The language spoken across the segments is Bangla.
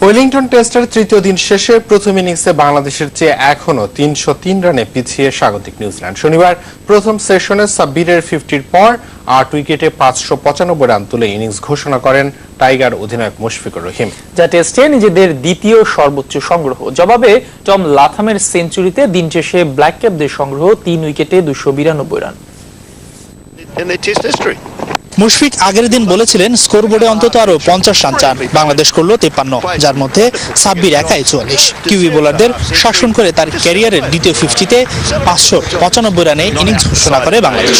ওয়েলিংটন টেস্টের তৃতীয় দিন শেষে প্রথম ইনিংসে বাংলাদেশের চেয়ে এখনো ৩০৩ রানে পিছিয়ে স্বাগতিক নিউজিল্যান্ড। শনিবার প্রথম সেশনে সাব্বিরের 50-র পর ৮ উইকেটে ৫৯৫ রান তুলে ইনিংস ঘোষণা করেন টাইগার অধিনায়ক মুশফিকুর রহিম, যা টেস্টে নিজেদের দ্বিতীয় সর্বোচ্চ সংগ্রহ। জবাবে টম লাথামের সেঞ্চুরিতে দিন শেষে ব্ল্যাক ক্যাপদের সংগ্রহ ৩ উইকেটে ২৯২ রান। মুশফিক আগের দিন বলেছিলেন স্কোরবোর্ডে অন্তত আরো 50 রান চান, বাংলাদেশ করল 53, যার মধ্যে সাব্বির একাই 44। কিউই বোলারদের শাসন করে তার ক্যারিয়ারের দ্বিতীয় 50-তে ৫৯৫ রানে ইনিংস ঘোষণা করে বাংলাদেশ।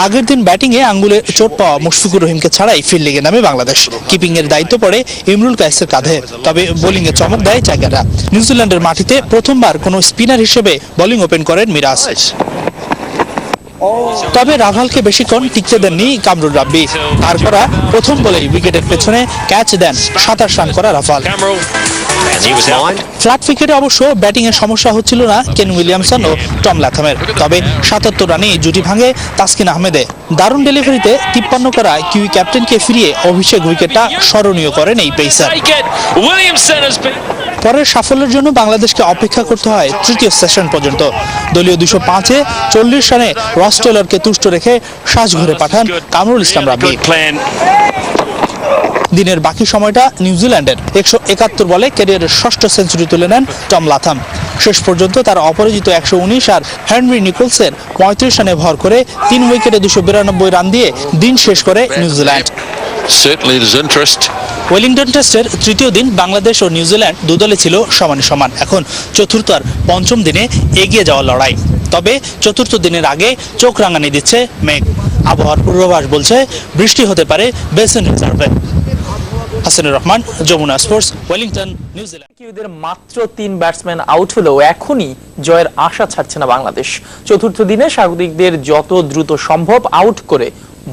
আগের দিন ব্যাটিংয়ে আঙ্গুলে চোট পাওয়া মুশফিকুর রহিমকে ছাড়াই ফিল্ডিংয়ে নামে বাংলাদেশ। কিপিং এর দায়িত্ব পড়ে ইমরুল কায়েসের কাঁধে, তবে বোলিংয়ে চমক দেয় টাইগাররা। নিউজিল্যান্ডের মাটিতে প্রথমবার কোনো স্পিনার হিসেবে বোলিং ওপেন করেন মিরাজ। তবে রাভালকে বেশিক্ষণ টিকতে দেননি কামরুল রাব্বি। তার করা প্রথম বলেই উইকেটের পেছনে ক্যাচ দেন ২৭ রান করা রাফাল। ফ্ল্যাট উইকেটে অবশ্য ব্যাটিং এর সমস্যা হচ্ছিল না কেন উইলিয়ামসন ও টম লাথামের, তবে ৭৭ রানে জুটি ভাঙে তাসকিন আহমেদে। দারুণ ডেলিভারিতে ৫৩ করা কিউই ক্যাপ্টেনকে ফিরিয়ে অভিষেক উইকেটটা স্মরণীয় করেন এই পেসার। পরের সাফল্যের জন্য বাংলাদেশকে অপেক্ষা করতে হয় তৃতীয় সেশন পর্যন্ত। দলীয় ২০৫-এ ৪০ রানে রস টেলরকে তুষ্ট রেখে সাজঘরে পাঠান কামরুল ইসলাম রাব্বি। দিনের বাকি সময়টা নিউজিল্যান্ডের ১৭১ বলে ক্যারিয়ারের ষষ্ঠ সেঞ্চুরি তুলে নেন টম লাথাম। শেষ পর্যন্ত তার অপরাজিত ১১৯ আর হেনরি নিকোলসের ৩৫ রানে ভর করে ৩ উইকেটে ২৯২ রান দিয়ে দিন শেষ করে নিউজিল্যান্ড। ওয়েলিংটন টেস্টের তৃতীয় দিন বাংলাদেশ ও নিউজিল্যান্ড দুদলে ছিল সমানে সমান। এখন চতুর্থ আর পঞ্চম দিনে এগিয়ে যাওয়ার লড়াই। তবে চতুর্থ দিনের আগে চোখ রাঙানি দিচ্ছে মেঘ। আবহাওয়ার পূর্বাভাস বলছে বৃষ্টি হতে পারে বেসিন রিজার্ভে। Hasanur Rahman, Jamuna sports, Wellington, New Zealand. কিউইদের মাত্র ৩ ব্যাটসম্যান আউট হলেও এখনই জয়ের আশা ছাড়ছে না বাংলাদেশ। চতুর্থ দিনে স্বাগতিকদের যত দ্রুত সম্ভব আউট করে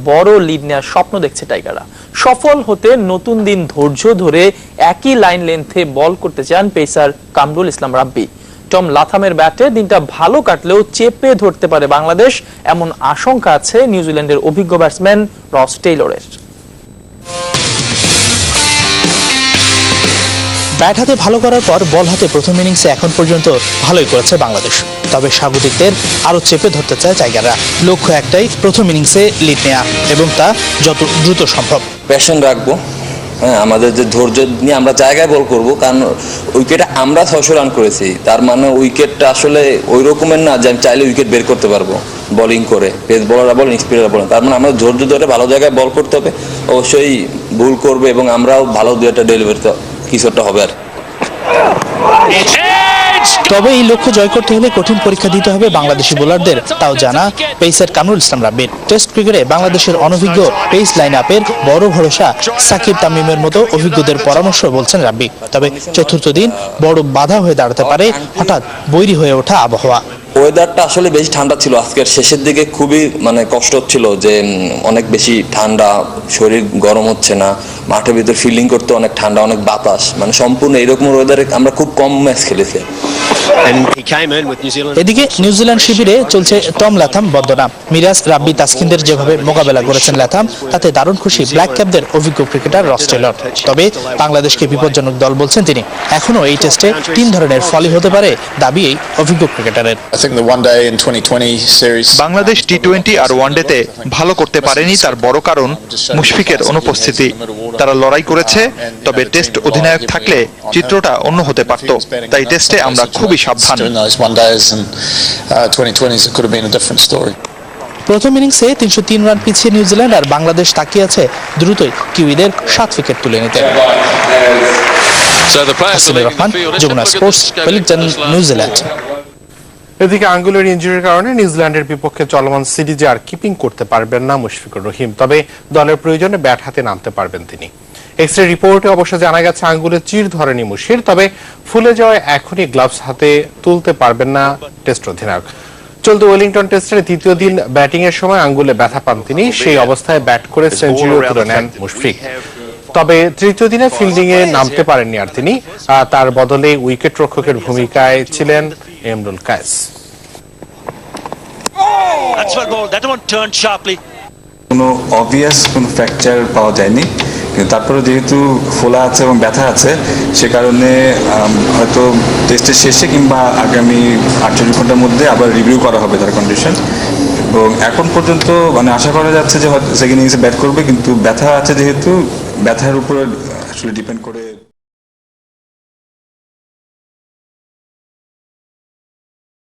বড় লিড নেওয়ার স্বপ্ন দেখছে টাইগাররা। সফল হতে নতুন দিন ধৈর্য ধরে একই লাইন লেন্থে বল করতে চান পেসার কামরুল ইসলাম রাব্বি। টম লাথামের ব্যাটে দিনটা ভালো কাটলেও চেপে ধরতে পারে বাংলাদেশ, এমন আশঙ্কা আছে নিউজিল্যান্ডের অভিজ্ঞ ব্যাটসম্যান রস টেইলরের। ব্যাট হাতে ভালো করার পর বল হাতে প্রথম ইনিংসে এখন পর্যন্ত ভালোই করেছে বাংলাদেশ। তবে স্বাগতিকদের আরো চেপে ধরতে চায় টাইগাররা। লক্ষ্য একটাই, প্রথম ইনিংসে লিড নেওয়া এবং তা যত দ্রুত সম্ভব। প্যাশন রাখবো, হ্যাঁ, আমাদের যে ধৈর্য নিয়ে আমরা জায়গায় বল করব, কারণ উইকেটে আমরা ৬০০ রান করেছি। তার মানে উইকেটটা আসলে ওই রকমের না যে আমি চাইলে উইকেট বের করতে পারবো বোলিং করে। পেস বলাররা বলেন, স্পিনাররা বলেন, তার মানে আমরা ধৈর্য ধরে ভালো জায়গায় বল করতে হবে। অবশ্যই ভুল করবে এবং আমরাও ভালো দু একটা ডেলিভারি কিছু একটা হবে আর। তবে এই লক্ষ্য জয় করতে হলে কঠিন পরীক্ষা দিতে হবে বাংলাদেশি বোলারদের, তাও জানা পেসার কামরুল ইসলাম রাব্বির। টেস্ট ক্রিকেটে বাংলাদেশের অনভিজ্ঞ পেস লাইন আপের বড় ভরসা সাকিব তামিমের মতো অভিজ্ঞদের পরামর্শ বলছেন রাব্বি। তবে চতুর্থ দিন বড় বাধা হয়ে দাঁড়াতে পারে হঠাৎ বৈরী হয়ে ওঠা আবহাওয়া। ওয়েদারটা আসলে বেশি ঠান্ডা ছিল আজকের শেষের দিকে, খুবই কষ্ট হচ্ছিল যে অনেক বেশি ঠান্ডা, শরীর গরম হচ্ছে না, মাঠের ভিতর ফিল্ডিং করতে অনেক ঠান্ডা, অনেক বাতাস, সম্পূর্ণ এরকম ওয়েদারে আমরা খুব কম ম্যাচ খেলেছি। এদিকে নিউজিল্যান্ড শিবিরে চলছে টম লাথাম বন্দনা। মিরাজ, রাব্বি, তাসকিনদের যেভাবে মোকাবেলা করেছেন লাথাম, তাতে দারুণ খুশি ব্ল্যাক ক্যাপদের অভিজ্ঞ ক্রিকেটার রস টেলর। তবে বাংলাদেশকে বিপজ্জনক দল বলছেন তিনি। এখনো এই টেস্টে ৩ ধরনের ফলই হতে পারে, দাবি এই অভিজ্ঞ ক্রিকেটারের। বাংলাদেশ টি-20 আর ওয়ানডেতে ভালো করতে পারেনি, তার বড় কারণ মুশফিকের অনুপস্থিতি। তারা লড়াই করেছে, তবে টেস্ট অধিনায়ক থাকলে চিত্রটা অন্য হতে পারত। তাই টেস্টে আমরা খুবই সাবধান। প্রথম ইনিংসে ৩০৩ রান পিছিয়ে নিউজিল্যান্ড, আর বাংলাদেশ তাকিয়ে আছে দ্রুতই কিউইদের ৭ উইকেট তুলে নিতে। Hasanur Rahman, Jamuna sports, Wellington, New Zealand. এদিকে আঙ্গুলের ইনজুরির কারণে নিউজিল্যান্ডের বিপক্ষে চলমান সিরিজে আর কিপিং করতে পারবেন না মুশফিকুর রহিম, তবে দলের প্রয়োজনে ব্যাট হাতে নামতে পারবেন তিনি। এক্স-রে রিপোর্টে অবশ্য জানা গেছে আঙ্গুলে চির ধরেনি মুশির, তবে ফুলে যাওয়ায় এখনই গ্লাভস হাতে তুলতে পারবেন না টেস্ট অধিনায়ক। চলতি ওয়েলিংটন টেস্টের তৃতীয় দিন ব্যাটিং এর সময় আঙ্গুলে ব্যথা পান তিনি। সেই অবস্থায় ব্যাট করে সেঞ্চুরিও তুলে নেন মুশফিক। তবে তৃতীয় দিনে ফিল্ডিং এ নামতে পারেননি আর তিনি। তার বদলে উইকেট রক্ষকের ভূমিকায় ছিলেন ইমরুল কায়েস। কোনো অবভিয়াস কোনো ফ্র্যাকচার পাওয়া যায়নি, কিন্তু তারপরে যেহেতু ফোলা আছে এবং ব্যথা আছে, সে কারণে হয়তো টেস্টের শেষে কিংবা আগামী 48 ঘন্টার মধ্যে আবার রিভিউ করা হবে তার কন্ডিশন। এবং এখন পর্যন্ত মানে আশা করা যাচ্ছে যে হয়তো সেকেন্ড ইনিংসে ব্যাট করবে, কিন্তু ব্যথা আছে যেহেতু ব্যথার উপর আসলে ডিপেন্ড করে